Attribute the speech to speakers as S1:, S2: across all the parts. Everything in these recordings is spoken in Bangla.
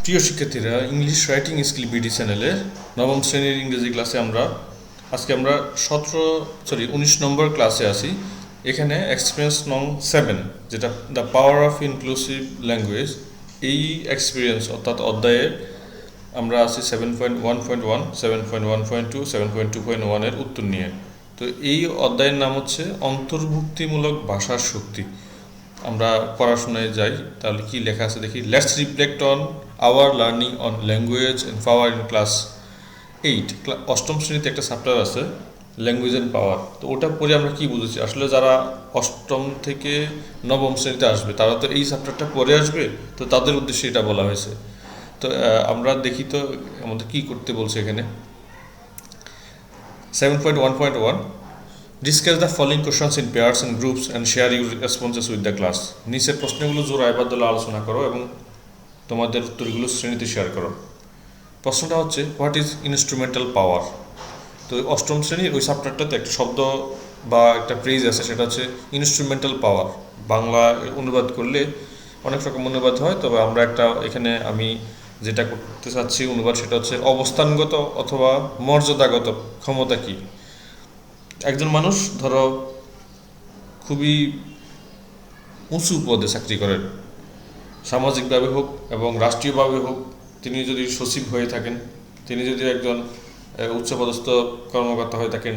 S1: প্রিয় শিক্ষার্থীরা, ইংলিশ রাইটিং স্কিল বিডি চ্যানেলের নবম শ্রেণীর ইংরেজি ক্লাসে আজকে আমরা 19 নম্বর ক্লাসে আছি। এখানে এক্সপিরিয়েন্স নং 7, যেটা the power of inclusive language, এই এক্সপিরিয়েন্স অর্থাৎ অধ্যায়ের আমরা আছি 7.1.1, 7.1.2, 7.2.1 এর উত্তর নিয়ে। তো এই অধ্যায়ের নাম হচ্ছে অন্তর্ভুক্তিমূলক ভাষার শক্তি। আমরা পড়াশোনায় যাই, তাহলে কি লেখা আছে দেখি। Let's reflect on our learning on language and power in class 8। অষ্টম শ্রেণীতে একটা চ্যাপ্টার আছে ল্যাঙ্গুয়েজ অ্যান্ড পাওয়ার। তো ওটা পড়ে আমরা কি বুঝেছি, আসলে যারা অষ্টম থেকে নবম শ্রেণীতে আসবে তারা তো এই চ্যাপ্টারটা পড়ে আসবে, তো তাদের উদ্দেশ্যে এটা বলা হয়েছে। তো আমরা দেখি তো আমাদের কি করতে বলছে এখানে। 7.1.1, discuss the following questions in pairs and groups and share your responses with the class. নিচের প্রশ্নগুলো জোড়ায় বা দলে আলোচনা করো এবং তোমাদের উত্তরগুলো শ্রেণীতে শেয়ার করো। প্রশ্নটা হচ্ছে, হোয়াট ইজ ইনস্ট্রুমেন্টাল পাওয়ার? তো অষ্টম শ্রেণীর ওই চ্যাপ্টারটাতে একটা শব্দ বা একটা ফ্রেজ আছে, সেটা হচ্ছে ইনস্ট্রুমেন্টাল পাওয়ার। বাংলা অনুবাদ করলে অনেক রকম অনুবাদ হয়, তবে আমরা এখানে আমি যেটা করতে চাচ্ছি অনুবাদ, সেটা হচ্ছে অবস্থানগত অথবা মর্যাদাগত ক্ষমতা কি। একজন মানুষ ধরো খুবই উঁচু পদে চাকরি করেন, সামাজিকভাবে হোক এবং রাষ্ট্রীয়ভাবে হোক। তিনি যদি সচিব হয়ে থাকেন, তিনি যদি একজন উচ্চপদস্থ কর্মকর্তা হয়ে থাকেন,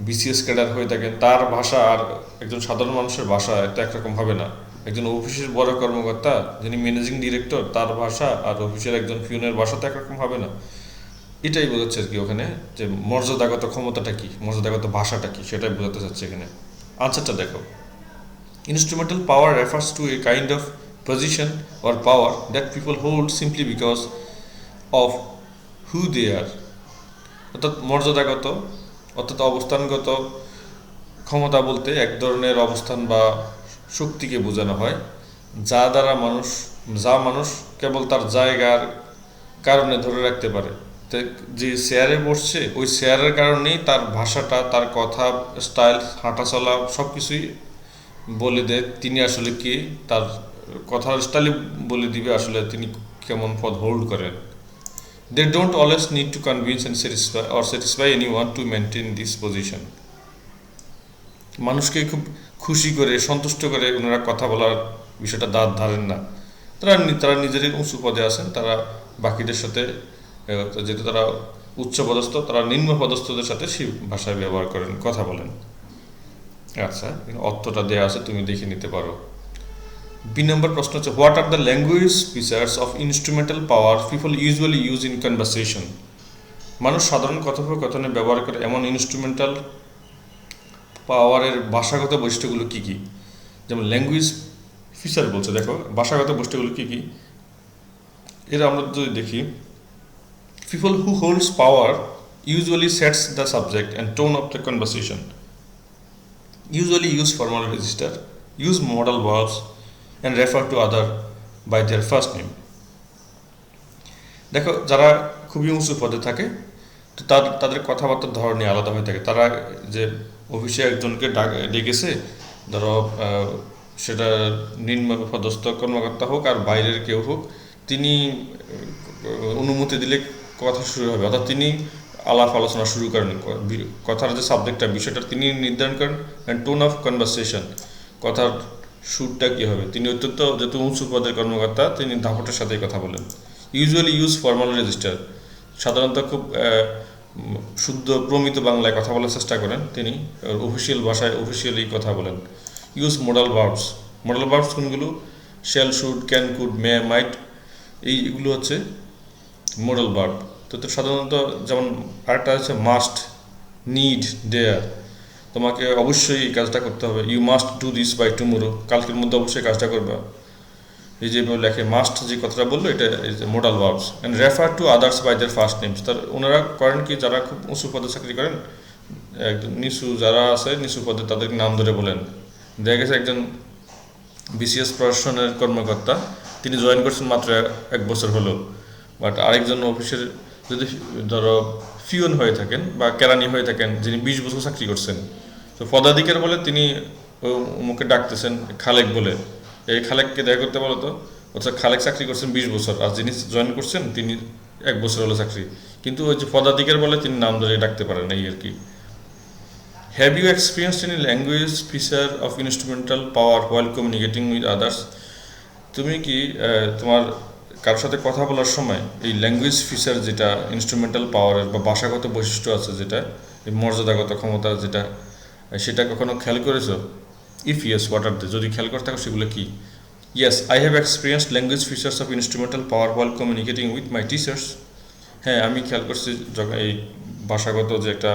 S1: বিসিএস ক্যাডার হয়ে থাকেন, তার ভাষা আর একজন সাধারণ মানুষের ভাষা এটা একরকম হবে না। একজন অফিসের বড় কর্মকর্তা, যিনি ম্যানেজিং ডিরেক্টর, তার ভাষা আর অফিসের একজন পিউনের ভাষা তো একরকম হবে না। এটাই বোঝাচ্ছে আর কি ওখানে, যে মর্যাদাগত ক্ষমতাটা কি, মর্যাদাগত ভাষাটা কি, সেটাই বোঝাতে চাচ্ছে এখানে। আনসারটা দেখো। Instrumental power refers to a kind of position or power that people hold simply because of who they are. অর্থাৎ মর্যাদাগত অর্থাৎ অবস্থানগত ক্ষমতা বলতে এক ধরনের অবস্থান বা শক্তিকে বোঝানো হয়, যা মানুষ কেবল তার জায়গার কারণে ধরে রাখতে পারে। যে চেয়ারে বসছে, ওই চেয়ারের কারণেই তার ভাষাটা, তার কথা, স্টাইল, হাঁটা চলা সব কিছুই বলে দেয় তিনি আসলে কি। তার কথার স্টাইলে বলে দিবে আসলে তিনি কেমন পদ হোল্ড করেন। They don't always need to convince and satisfy anyone to maintain this position. মানুষকে খুব খুশি করে, সন্তুষ্ট করে ওনারা কথা বলার বিষয়টা ধারেন না। তারা নিজেরই উঁচু পদে আছেন, তারা বাকিদের সাথে, যেহেতু তারা উচ্চপদস্থ, তারা নিম্ন পদস্থদের সাথে সেই ভাষায় ব্যবহার করেন, কথা বলেন। আচ্ছা, অর্থটা দেওয়া আছে, তুমি দেখে নিতে পারো। বি নম্বর প্রশ্ন হচ্ছে, what are the language features of instrumental power people usually use in conversation? মানুষ সাধারণ কথোপকথনে ব্যবহার করে এমন ইনস্ট্রুমেন্টাল পাওয়ারের ভাষাগত বৈশিষ্ট্যগুলো কী কী? যেমন ল্যাঙ্গুয়েজ ফিচার বলছে, দেখো ভাষাগত বৈশিষ্ট্যগুলো কী কী। এরা আমরা যদি দেখি, people who holds power usually sets the subject and tone of the conversation, usually use formal register, use modal verbs and refer to other by their first name. দেখো, যারা খুবই উঁচু পদে থাকে, তো তাদের কথাবার্তার ধরনই আলাদা হয়ে থাকে। তারা যে অফিসে একজনকে ডেকেছে, ধরো সেটা নিম্ন পদস্থ কর্মকর্তা হোক আর বাইরের কেউ হোক, তিনি অনুমতি দিলে কথা শুরু হবে, অর্থাৎ তিনি আলাপ আলোচনা শুরু করেন, কথার যে সাবজেক্টটা, বিষয়টা তিনি নির্ধারণ করেন। অ্যান্ড টোন অফ কনভারসেশন, কথার সুরটা কী হবে। তিনি অত্যন্ত যেহেতু উঁচু পদের কর্মকর্তা, তিনি দাপটের সাথেই কথা বলেন। ইউজুয়ালি ইউজ ফর্মাল রেজিস্টার, সাধারণত খুব শুদ্ধ প্রমিত বাংলায় কথা বলার চেষ্টা করেন তিনি, অফিসিয়াল ভাষায় অফিসিয়ালি কথা বলেন। Use modal verbs, modal verbs কোনগুলো? শ্যাল, শুড, ক্যান, কুড, মে, মাইট, এইগুলো হচ্ছে মোডাল ভার্ব। তো সাধারণত যেমন আরেকটা আছে মাস্ট, নিড, ডেয়ার, তোমাকে অবশ্যই এই কাজটা করতে হবে। You must do this by tomorrow, কালকের মধ্যে অবশ্যই কাজটা করবা। এই যে লেখে মাস্ট, যে কথাটা বললো, এটা modal verbs. And refer to others by their first names, ওনারা করেন কি, যারা খুব উঁচু পদে চাকরি করেন, একদম নিচু যারা আছে নিচু পদে, তাদেরকে নাম ধরে বলেন। দেখা গেছে একজন বিসিএস প্রশাসনের কর্মকর্তা, তিনি জয়েন করছেন মাত্র 1 বছর হলো, বাট আরেকজন অফিসের যদি ধরো ফিউন হয়ে থাকেন বা কেরানি হয়ে থাকেন, যিনি 20 বছর চাকরি করছেন, তো পদাধিকার বলে তিনি মুখে ডাকতেছেন খালেক বলে। এই খালেককে দেখা করতে বলো তো, অর্থাৎ খালেক চাকরি করছেন 20 বছর, আর যিনি জয়েন করছেন তিনি 1 বছর হলো চাকরি, কিন্তু ওই যে পদাধিকার বলে তিনি নাম ধরে ডাকতে পারেন এই আর কি। Have you experienced any language feature of instrumental power while communicating with others? তুমি কি তোমার কারোর সাথে কথা বলার সময় এই ল্যাঙ্গুয়েজ ফিচার যেটা ইনস্ট্রুমেন্টাল পাওয়ারের বা ভাষাগত বৈশিষ্ট্য আছে যেটা এই মর্যাদাগত ক্ষমতা যেটা, সেটা কখনো খেয়াল করেছো? ইফ ইয়েস, হোয়াট আর দে? যদি খেয়াল করে থাকো সেগুলো কি? Yes, I have experienced language features of instrumental power while communicating with my teachers. হ্যাঁ, আমি খেয়াল করছি যখন এই ভাষাগত যে একটা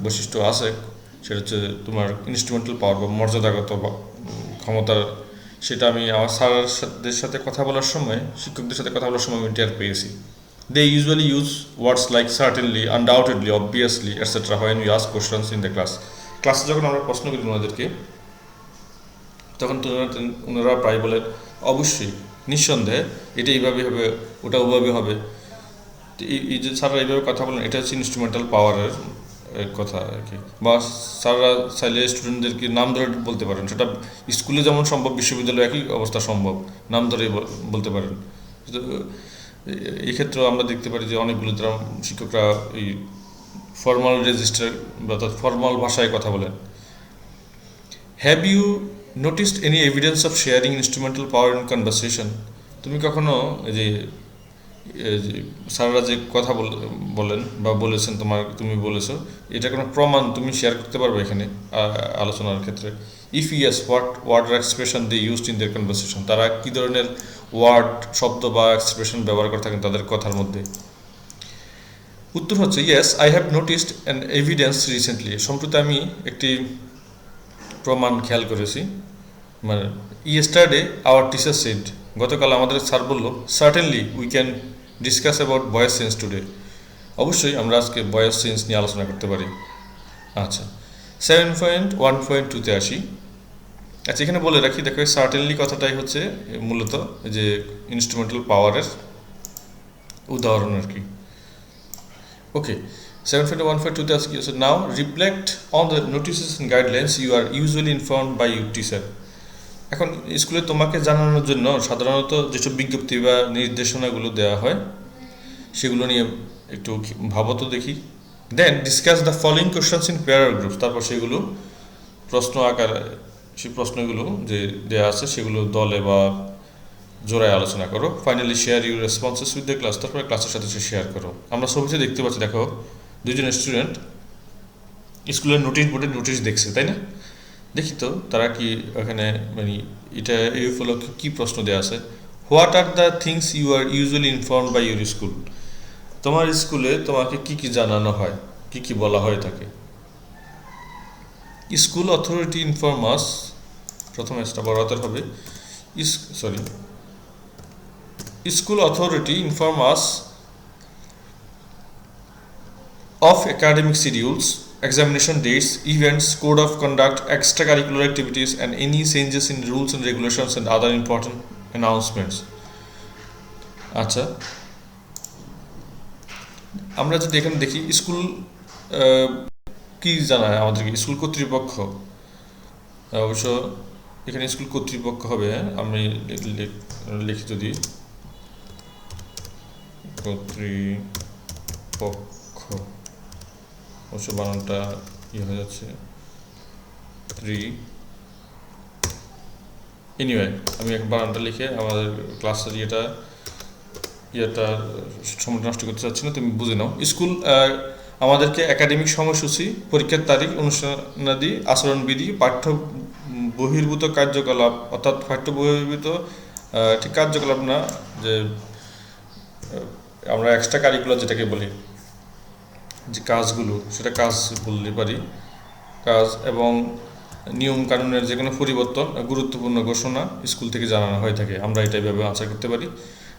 S1: বৈশিষ্ট্য আছে সেটা হচ্ছে তোমার ইনস্ট্রুমেন্টাল পাওয়ার বা মর্যাদাগত ক্ষমতার, সেটা আমি আমার স্যারদের সাথে কথা বলার সময়, শিক্ষকদের সাথে কথা বলার সময় আমি টের পেয়েছি। They usually use words like certainly, undoubtedly, obviously etcetera when you ask questions in the class. ক্লাসে যখন আমরা প্রশ্ন করি ওনাদেরকে, তখন ওনারা প্রায় বলেন অবশ্যই, নিঃসন্দেহে, এটা এইভাবে হবে, ওটা ওভাবে হবে। এই যে স্যাররা এইভাবে কথা বলেন, এটা হচ্ছে ইনস্ট্রুমেন্টাল পাওয়ারের কথা আর কি। বা স্যাররা চাইলে স্টুডেন্টদেরকে নাম ধরে বলতে পারেন, সেটা স্কুলে যেমন সম্ভব বিশ্ববিদ্যালয়ে একই অবস্থা সম্ভব, নাম ধরে বলতে পারেন। এই ক্ষেত্রেও আমরা দেখতে পারি যে অনেকগুলো যারা শিক্ষকরা এই ফর্মাল রেজিস্টার বা ফর্মাল ভাষায় কথা বলেন। Have you noticed any evidence of sharing instrumental power in conversation? তুমি কখনো যে স্যাররা যে কথা বলেন বা বলেছেন তুমি বলেছো, এটা কোনো প্রমাণ তুমি শেয়ার করতে পারবে এখানে আলোচনার ক্ষেত্রে? If yes, what word or expression they used in their conversation? তারা কী ধরনের ওয়ার্ড, শব্দ বা এক্সপ্রেশন ব্যবহার করে থাকেন তাদের কথার মধ্যে? উত্তর হচ্ছে yes, I have noticed an evidence recently. সম্প্রতি আমি একটি প্রমাণ খেয়াল করেছি। মানে ইয়েস্টারডে আওয়ার টিচার সেড, গতকাল আমাদের স্যার বলল, certainly we can discuss about voice change today. অবশ্যই আমরা আজকে ভয়েস চেঞ্জ নিয়ে আলোচনা করতে পারি। আচ্ছা, 7.1.2-তে আসি। আচ্ছা, এখানে বলে রাখি, দেখো সার্টেনলি কথাটাই হচ্ছে মূলত যে ইনস্ট্রুমেন্টাল পাওয়ারের উদাহরণ আর কি। ওকে, 7.1.2-তে আজকে কি হচ্ছে? Now reflect on the notices and guidelines you are usually informed by your teacher. এখন স্কুলে তোমাকে জানানোর জন্য সাধারণত যেসব বিজ্ঞপ্তি বা নির্দেশনাগুলো দেওয়া হয় সেগুলো নিয়ে একটু ভাবো তো দেখি। Then discuss the following questions in pair groups. তারপর সেগুলো প্রশ্ন আকারে, সেই প্রশ্নগুলো যে দেওয়া আছে সেগুলো দলে বা জোড়ায় আলোচনা করো। Finally share your responses with the class. তারপরে ক্লাসের সাথে সে শেয়ার করো। আমরা ছবিতে দেখতে পাচ্ছি, দেখো দুজন স্টুডেন্ট স্কুলের নোটিশ বোর্ডে নোটিশ দেখছে, তাই না? দেখি তো তারা কি ওখানে, মানে এটা এই উপলক্ষে কী প্রশ্ন দেওয়া আছে? What are the things you are usually informed by your school? তোমার স্কুলে তোমাকে কি কি জানানো হয়, কি কি বলা হয়ে থাকে? স্কুল অথরিটি ইনফর্ম আস, প্রথমে এটা বড় হাতের হবে, school authority inform us of academic schedules, examination dates, events, code of conduct, extracurricular activities, and any changes in rules and regulations and other important announcements. আচ্ছা, আমরা যদি এখানে দেখি স্কুল কি জানায় আমাদেরকে, স্কুল কর্তৃপক্ষ, অবশ্য এখানে স্কুল কর্তৃপক্ষ হবে, আমি লিখি যদি কর্তৃপক্ষ, অবশ্য বানানটা হয়ে যাচ্ছে এনিওয়ে, আমি এক বানানটা লিখে আমাদের ক্লাসের ইয়েটা সময় নষ্ট করতে চাচ্ছি না, তুমি বুঝে নাও। স্কুল আমাদেরকে একাডেমিক সময়সূচি, পরীক্ষার তারিখ, অনুষ্ঠানাদি, আচরণবিধি, পাঠ্য বহির্ভূত কার্যকলাপ, অর্থাৎ পাঠ্য বহির্ভূত ঠিক কার্যকলাপ না, যে আমরা এক্সট্রা কারিকুলার যেটাকে বলি, যে কাজগুলো, সেটা কাজ বলতে পারি, কাজ এবং নিয়ম কানুনের যে কোনো পরিবর্তন, গুরুত্বপূর্ণ ঘোষণা স্কুল থেকে জানানো হয়ে থাকে। আমরা এটা এইভাবে আনসার করতে পারি।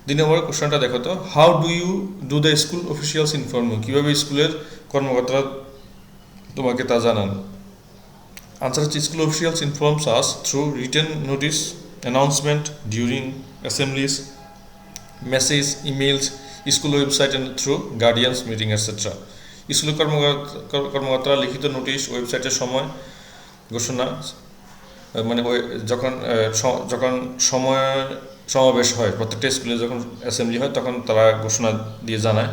S1: 2 নম্বর কোশ্চেনটা দেখো তো, how do the school officials inform you? কীভাবে স্কুলের কর্মকর্তারা তোমাকে তা জানান? আনসার হচ্ছে school officials informs us through written notice, announcement during assemblies, message, emails, school website and through guardians meeting etcetera. স্কুলের কর্মকর্তারা লিখিত নোটিশ, ওয়েবসাইটের সময় ঘোষণা, মানে যখন সময় সমাবেশ হয়, প্রত্যেকটা স্কুলে যখন অ্যাসেম্বলি হয় তখন তারা ঘোষণা দিয়ে জানায়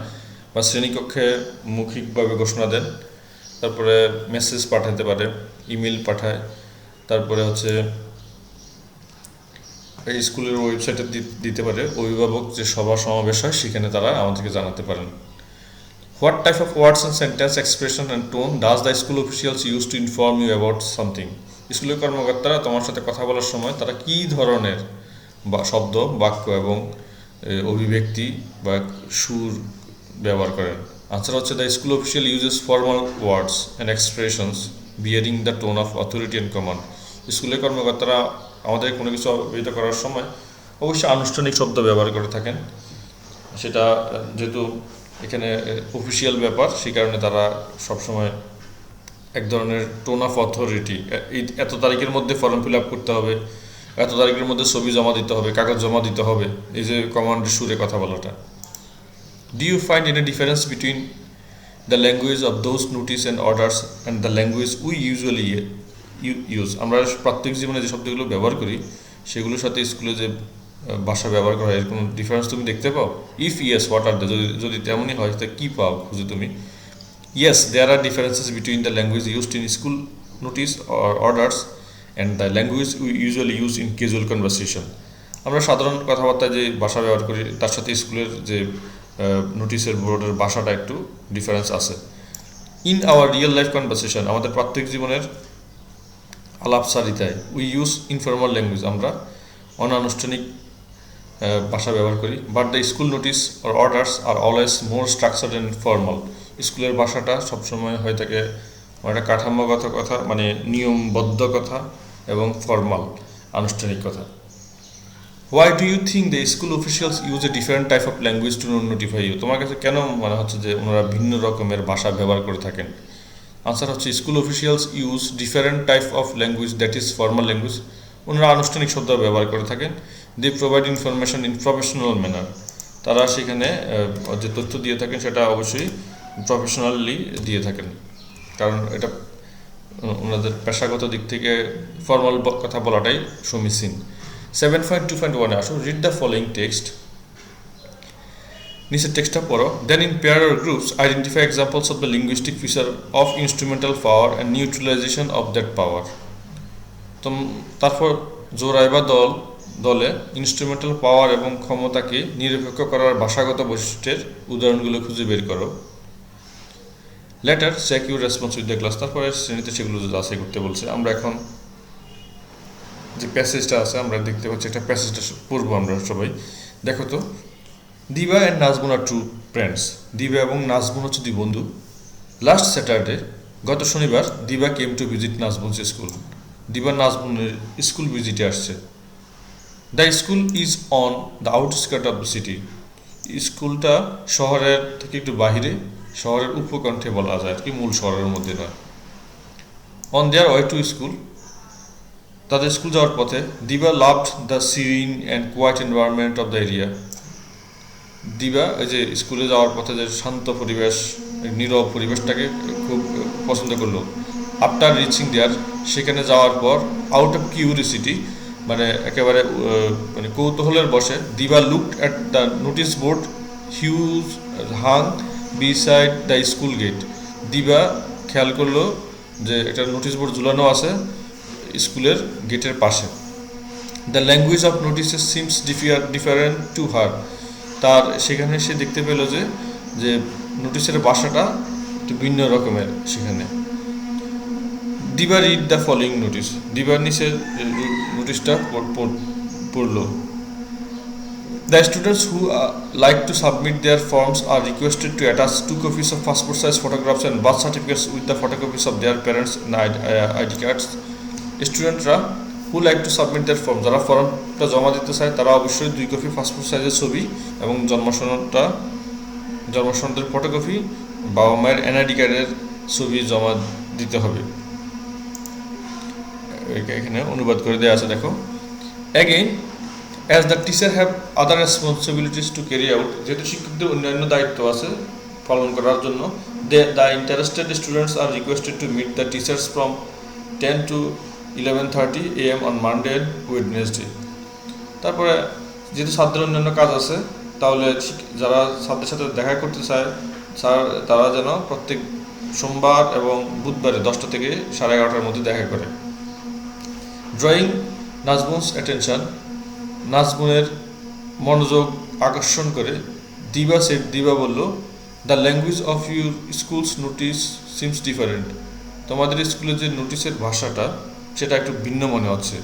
S1: বা শ্রেণীকক্ষে মৌখিকভাবে ঘোষণা দেন, তারপরে মেসেজ পাঠাতে পারে, ইমেল পাঠায়, তারপরে হচ্ছে এই স্কুলের ওয়েবসাইটে দিতে পারে। অভিভাবক যে সভা সমাবেশ হয় সেখানে তারা আমাদেরকে জানাতে পারেন। What type of words and sentence expression and tone does the school officials use to inform you about something? স্কুলের কর্মকর্তারা তোমার সাথে কথা বলার সময় তারা কী ধরনের বা শব্দ, বাক্য এবং অভিব্যক্তি বা সুর ব্যবহার করেন? আনসার হচ্ছে the school official uses formal words and expressions bearing the tone of authority and command. স্কুলের কর্মকর্তারা আমাদের কোনো কিছু অবহিত করার সময় অবশ্যই আনুষ্ঠানিক শব্দ ব্যবহার করে থাকেন। সেটা যেহেতু এখানে অফিসিয়াল ব্যাপার, সেই কারণে তারা সবসময় এক ধরনের টোন অফ অথরিটি, এত তারিখের মধ্যে ফর্ম ফিল আপ করতে হবে, এত তারিখের মধ্যে ছবি জমা দিতে হবে, কাগজ জমা দিতে হবে, এই যে কমান্ডের সুরে কথা বলাটা। Do you find any difference between the language of those notice and orders and the language we usually use? আমরা প্রত্যেক জীবনে যে শব্দগুলো ব্যবহার করি সেগুলোর সাথে স্কুলে যে ভাষা ব্যবহার করা হয়, এর কোনো ডিফারেন্স তুমি দেখতে পাও? If yes, what are the? যদি তেমনই হয় তা কী পাও খুঁজে তুমি? Yes, there are differences between the language used in school notice or orders and the language we usually use in casual conversation. আমরা সাধারণ কথাবার্তায় যে ভাষা ব্যবহার করি তার সাথে স্কুলের যে নোটিশের বোর্ডের ভাষাটা একটু ডিফারেন্স আছে। In our real life conversation, আমাদের প্রত্যেক জীবনের আলাপচারিতায় উই ইউজ ইনফর্মাল ল্যাঙ্গুয়েজ, আমরা অনানুষ্ঠানিক ভাষা ব্যবহার করি। But the school notice or orders are always more structured and formal. স্কুলের ভাষাটা সবসময় হয়ে থাকে একটা কাঠামোগত কথা, মানে নিয়মবদ্ধ কথা এবং ফর্মাল, আনুষ্ঠানিক কথা। Why do you think the school officials use a different type of language to notify you? তোমার কাছে কেন মনে হচ্ছে যে ওনারা ভিন্ন রকমের ভাষা ব্যবহার করে থাকেন? আনসার হচ্ছে school officials use different type of language, that is formal language. ওনারা আনুষ্ঠানিক শব্দ ব্যবহার করে থাকেন। They provide information in professional manner, তারা সেখানে যে তথ্য দিয়ে থাকেন সেটা অবশ্যই প্রফেশনালি দিয়ে থাকেন, কারণ এটা ওনাদের পেশাগত দিক থেকে ফর্মাল কথা বলাটাই সমীচীন। 7.2.1 আসো, রিড দ্য ফলোয়িং টেক্সট। নিচের টেক্সটটা পড়ো। Then in pair or groups identify examples of the linguistic feature of instrumental power and neutralization of that power. তো তারপর জোড়ায় বা দলে ইনস্ট্রুমেন্টাল পাওয়ার এবং ক্ষমতাকে নিরপেক্ষ করার ভাষাগত বৈশিষ্ট্যের উদাহরণগুলো খুঁজে বের করো। Later check your response with the class, তারপরে শ্রেণীতে সেগুলো যাচাই করতে বলছে। আমরা এখন যে প্যাসেজটা আছে আমরা দেখতে পাচ্ছি, একটা প্যাসেজটা পড়বো আমরা সবাই। দেখো তো, Diba and Nazmun are true friends. Diba এবং নাজমুন হচ্ছে দুই বন্ধু। লাস্ট স্যাটারডে, গত শনিবার, Diba came to visit Najmun's school. Diba নাজমুনের স্কুল ভিজিটে আসছে। The school is on the outskirt of the city. স্কুলটা শহরের থেকে একটু বাহিরে, শহরের উপকণ্ঠে বলা যায় আর কি, মূল শহরের মধ্যে নয়। On their way to school, তাদের স্কুল যাওয়ার পথে, Diba loved the serene and quiet environment of the area. Diba এই যে স্কুলে যাওয়ার পথে যে শান্ত পরিবেশ, নীরব পরিবেশটাকে খুব পছন্দ করলো। আফটার রিচিং দেয়ার, সেখানে যাওয়ার পর, আউট অফ কিউরিসিটি, মানে একেবারে মানে কৌতূহলের বসে, Diba looked at the notice board huge hung beside the school gate. Diba খেয়াল করলো যে একটা নোটিস বোর্ড ঝুলানো আছে স্কুলের গেটের পাশে। The language of notices seems different to her. তার সেখানে সে দেখতে পেল যে নোটিসের ভাষাটা একটু ভিন্ন রকমের সেখানে। দিবা রিড দ্য ফলোয়িং নোটিস। দিবার নিচে নোটিসটা পড়লো। The students who like to submit their forms are requested to attach 2 copies of passport size photographs and birth certificates with the photocopies of their parents and ID cards. স্টুডেন্টরা হু like to submit their form, যারা ফর্মটা জমা দিতে চায় তারা অবশ্যই 2 কপি পাসপোর্ট সাইজের ছবি এবং জন্মসনদের ফটোকপি, বাবা মায়ের এনআইডি কার্ডের ছবি জমা দিতে হবে। এখানে অনুবাদ করে দেওয়া আছে, দেখো। Again, as the teacher have other responsibilities to carry out, যেহেতু শিক্ষকদের অন্যান্য দায়িত্ব আছে পালন করার জন্য, the interested students are requested to meet the teachers from 10 to 11:30 AM on Monday and Wednesday। তারপরে যেহেতু ছাত্রের অন্যান্য কাজ আছে, তাহলে যারা ছাত্রের সাথে দেখা করতে চায় তারা যেন প্রত্যেক সোমবার এবং বুধবারে 10টা থেকে 11:30টার মধ্যে দেখা করে। ড্রয়িং নাজমুনস অ্যাটেনশন, নাজমুনের মনোযোগ আকর্ষণ করে দিবা বলল, the language of your schools notice seems different. তোমাদের স্কুলে যে নোটিসের ভাষাটা সেটা একটু ভিন্ন মনে হচ্ছে।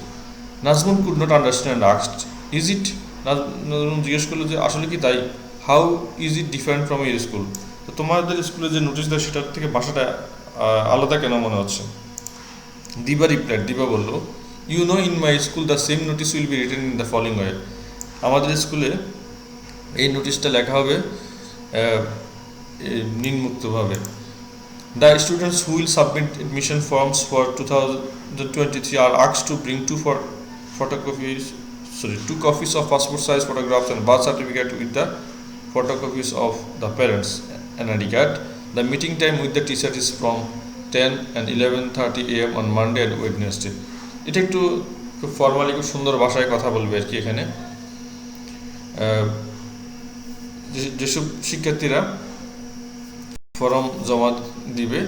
S1: Nazmun could not understand asked, is it? Nazmun জিজ্ঞেস করলো যে আসলে কি তাই? How is it different from your school? তো তোমাদের স্কুলে যে নোটিস দেয় সেটার থেকে ভাষাটা আলাদা কেন মনে হচ্ছে? দিবা বলল, you know in my school the same notice will be written in the following way. আমাদের স্কুলে এই নোটিশটা লেখা হবে নিম্নোক্তভাবে, the students who will submit admission forms for 2023 are asked to bring two copies of passport size photographs and birth certificate with the photocopies of the parents and ID card. The meeting time with the teacher is from 10 and 11:30 AM on Monday and Wednesday. এটা একটু খুব ফর্মালি খুব সুন্দর ভাষায় কথা বলবে আর কি। এখানে যেসব শিক্ষার্থীরা ফর্ম জমা দিবে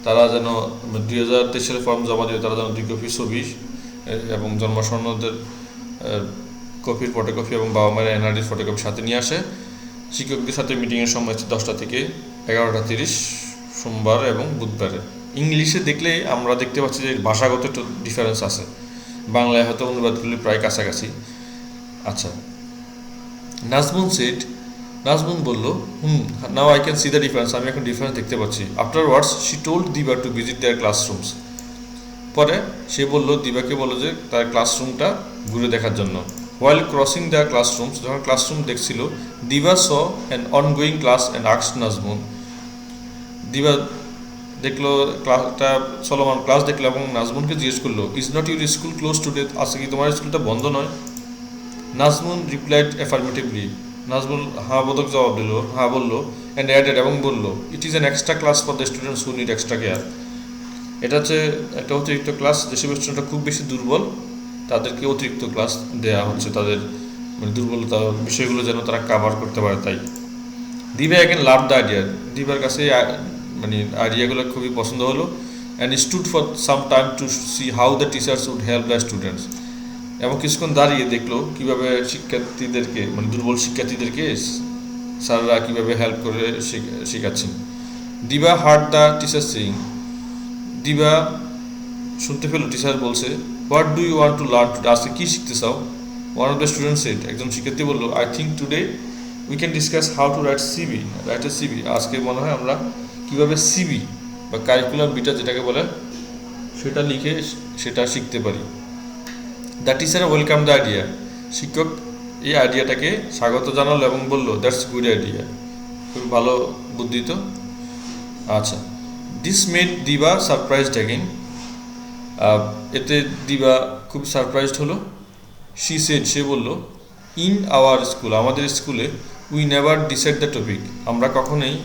S1: তারা যেন 2023 সালে ফর্ম জমা দিবে, তারা যেন 2 কপি ছবি এবং জন্ম সনদের কপির ফটোকপি এবং বাবা মায়ের এনআরডির ফটোকপি সাথে নিয়ে আসে। শিক্ষকদের সাথে মিটিংয়ের সময় হচ্ছে 10টা থেকে 11:30 সোমবার এবং বুধবারে। ইংলিশে দেখলে আমরা দেখতে পাচ্ছি যে ভাষাগত একটু ডিফারেন্স আছে, বাংলায় হয়তো অনুবাদগুলি প্রায় কাছাকাছি। আচ্ছা, নাজমুন বলল, now I can see the difference, আমি এখন ডিফারেন্স দেখতে পাচ্ছি। আফটারওয়ার্ডস শি টোল্ড দিবা টু ভিজিট দেয়ার ক্লাসরুমস। পরে সে বলল, দিবাকে বলল যে তার ক্লাসরুমটা ঘুরে দেখার জন্য। হোয়াইল ক্রসিং দ্য ক্লাসরুমস, যখন ক্লাসরুম দেখছিল, Diba saw an ongoing class and asked Nazmun. Diba দেখলো ক্লাসটা চলমান ক্লাস দেখলো এবং নাজমুনকে জিজ্ঞেস করলো, is not your school close today? আজকে কি তোমার স্কুলটা বন্ধ নয়? নাজমুন রিপ্লাইড অ্যাফার্মেটিভলি। নাজমুল বোধক জবাব দিল, বললো, অ্যান্ড অ্যাডেড এবং বললো, it is an extra class for the students who need extra care. এটা হচ্ছে একটা অতিরিক্ত ক্লাস, যেসব স্টুডেন্টরা খুব বেশি দুর্বল তাদেরকে অতিরিক্ত ক্লাস দেওয়া হচ্ছে, তাদের দুর্বলতা বিষয়গুলো যেন তারা কাভার করতে পারে। তাই দিবা এগেন লাভ দ্য আইডিয়া, দিবার কাছে আইডিয়াগুলো খুবই পছন্দ হলো। And stood for some time to see how the teachers would help the students. এবং কিছুক্ষণ দাঁড়িয়ে দেখলো কীভাবে শিক্ষার্থীদেরকে দুর্বল শিক্ষার্থীদেরকে স্যাররা কীভাবে হেল্প করে শেখাচ্ছেন। দিবা হার্ড দ্য টিচার সেইং, দিবা শুনতে পেলো টিচার বলছে, what do you want to learn today? আজকে কী শিখতে চাও? One of the student said, একজন শিক্ষার্থী বললো, I think today we can discuss how to write a CV. আজকে মনে হয় আমরা কীভাবে সিবি বা কারিকুলাম বিটা যেটাকে বলে সেটা লিখে সেটা শিখতে পারি। The teacher welcome the idea, শিক্ষক এই আইডিয়াটাকে স্বাগত জানালো এবং বলল, দ্যাটস গুড আইডিয়া, খুব ভালো বুদ্ধি তো। আচ্ছা, দিস মেড দিবা সারপ্রাইজড অ্যাগেন, এতে দিবা খুব সারপ্রাইজড হলো। সে বলল, ইন আওয়ার স্কুল, আমাদের স্কুলে, we never decide the topic, আমরা কখনোই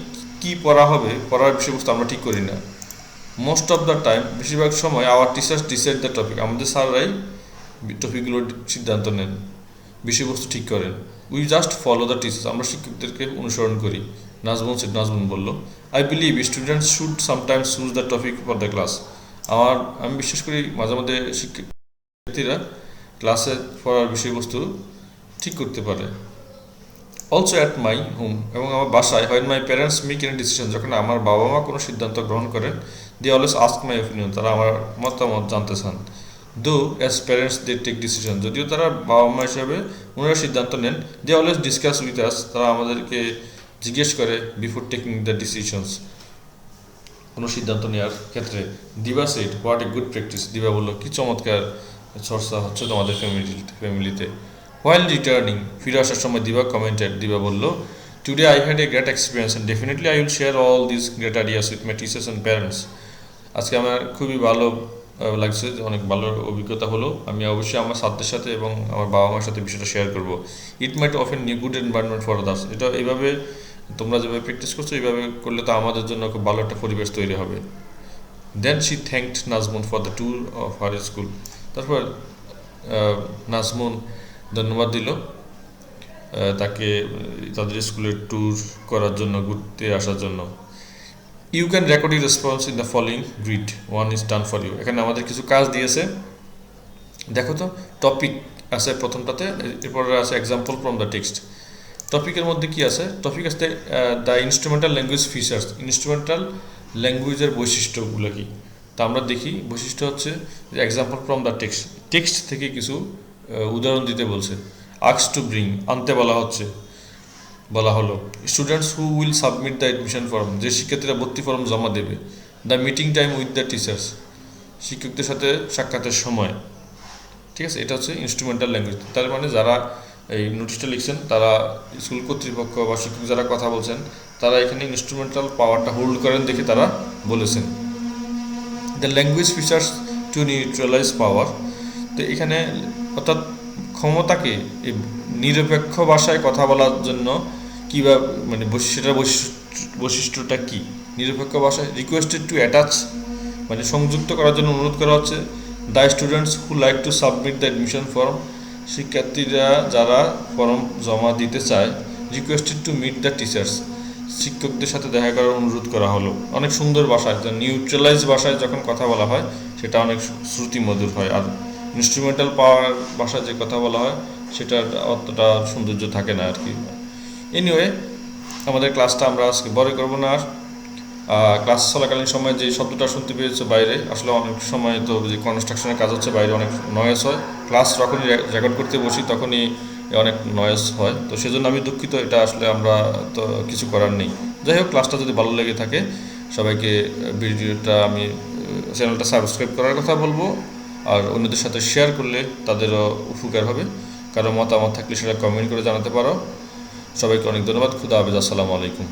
S1: কী পড়া হবে, পড়ার বিষয়বস্তু আমরা ঠিক করি না। মোস্ট অফ দ্য টাইম, বেশিরভাগ সময়, our teachers decide the topic, আমাদের স্যাররাই টপিকগুলোর সিদ্ধান্ত নেন, বিষয়বস্তু ঠিক করেন। We just follow the teachers, আমরা শিক্ষকদেরকে অনুসরণ করি। নাজমুন বলল, I believe students should sometimes choose the topic for the class, আমি বিশ্বাস করি মাঝে মাঝে শিক্ষার্থীরা ক্লাসে পড়ার বিষয়বস্তু ঠিক করতে পারে। অলসো অ্যাট মাই হোম, এবং আমার বাসায়, when my parents make any decision, যখন আমার বাবা মা কোনো সিদ্ধান্ত গ্রহণ করেন, they always ask my opinion, তারা আমার মতামত জানতে চান। Though as parents they take decision, যদিও তারা বাবা মা হিসাবে ওনারা সিদ্ধান্ত নেন, they always discuss with us, তারা আমাদেরকে জিজ্ঞেস করে বিফোর টেকিং দ্য ডিসিশনস, কোনো সিদ্ধান্ত নেওয়ার ক্ষেত্রে। Diba said, what a good practice, Diba বলল, কি চমৎকার চর্চা হচ্ছে তোমাদের ফ্যামিলিতে। হোয়াইল রিটার্নিং, ফিরে আসার সময় দিবা বলল, today I had a great experience and definitely I will share all this great ideas with my teachers and parents. আজকে আমার খুবই ভালো লাগছে, অনেক ভালো অভিজ্ঞতা হলো, আমি অবশ্যই আমার ছাত্রদের সাথে এবং আমার বাবা মার সাথে বিষয়টা শেয়ার করবো। It might often new good environment for others, এটা এইভাবে তোমরা যেভাবে প্র্যাকটিস করছো এইভাবে করলে তো আমাদের জন্য খুব ভালো একটা পরিবেশ তৈরি হবে। Then she thanked Najmun for the tour of her school, তারপর নাজমুন ধন্যবাদ দিল তাকে তাদের স্কুলের ট্যুর করার জন্য, ঘুরতে আসার জন্য। You can record your response in the following grid, one is done for you. এখানে আমাদের কিছু কাজ দিয়েছে, দেখো তো। টপিক আছে প্রথমটাতে, এরপরে আছে এক্সাম্পল ফ্রম দ্য টেক্সট। টপিকের মধ্যে কি আছে? টপিক আছে the instrumental language features, instrumental ল্যাঙ্গুয়েজের বৈশিষ্ট্যগুলো কি। তা আমরা দেখি, বৈশিষ্ট্য হচ্ছে example from the text, text থেকে কিছু উদাহরণ দিতে বলছে। আক্স টু ব্রিং, আনতে বলা হলো। Students who will submit the admission form, যে শিক্ষার্থীরা ভর্তি ফর্ম জমা দেবে। The meeting time with the teachers, শিক্ষকদের সাথে সাক্ষাতের সময়। ঠিক আছে, এটা হচ্ছে ইনস্ট্রুমেন্টাল ল্যাঙ্গুয়েজ। তার মানে যারা এই নোটিশটা লিখছেন, তারা স্কুল কর্তৃপক্ষ বা শিক্ষক যারা কথা বলছেন, তারা এখানে ইনস্ট্রুমেন্টাল পাওয়ারটা হোল্ড করেন দেখে তারা বলেছেন। The language features to neutralize power, তো এখানে অর্থাৎ ক্ষমতাকে এই নিরপেক্ষ ভাষায় কথা বলার জন্য কীভাবে, মানে সেটার বৈশিষ্ট্যটা কী। নিরপেক্ষ ভাষায় রিকোয়েস্টেড টু অ্যাটাচ, মানে সংযুক্ত করার জন্য অনুরোধ করা হচ্ছে। The students who like to submit the admission form, শিক্ষার্থীরা যারা ফর্ম জমা দিতে চায়। Requested to meet the teachers, শিক্ষকদের সাথে দেখা করার অনুরোধ করা হলো। অনেক সুন্দর ভাষায়, নিউট্রালাইজ ভাষায় যখন কথা বলা হয় সেটা অনেক শ্রুতিমধুর হয়। আর ইনস্ট্রুমেন্টাল পাওয়ার ভাষায় যে কথা বলা হয় সেটার অতটা সৌন্দর্য থাকে না আর কি। এনিওয়ে, আমাদের ক্লাসটা আমরা আজকে বড় করবো না আর। ক্লাস চলাকালীন সময় যে শব্দটা শুনতে পেয়েছো বাইরে, আসলে অনেক সময় তো যে কনস্ট্রাকশনের কাজ হচ্ছে, বাইরে অনেক নয়েজ হয়। ক্লাস যখনই রেকর্ড করতে বসি তখনই অনেক নয়েজ হয়, তো সেজন্য আমি দুঃখিত। এটা আসলে আমরা তো কিছু করার নেই। যাই হোক, ক্লাসটা যদি ভালো লেগে থাকে সবাইকে ভিডিওটা, আমি চ্যানেলটা সাবস্ক্রাইব করার কথা বলবো। আর অন্যদের সাথে শেয়ার করলে তাদেরও উপকার হবে। কারো মতামত থাকলে সেটা কমেন্ট করে জানাতে পারো। সবাইকে অনেক ধন্যবাদ। খুদা হাফেজ। আসসালামু আলাইকুম।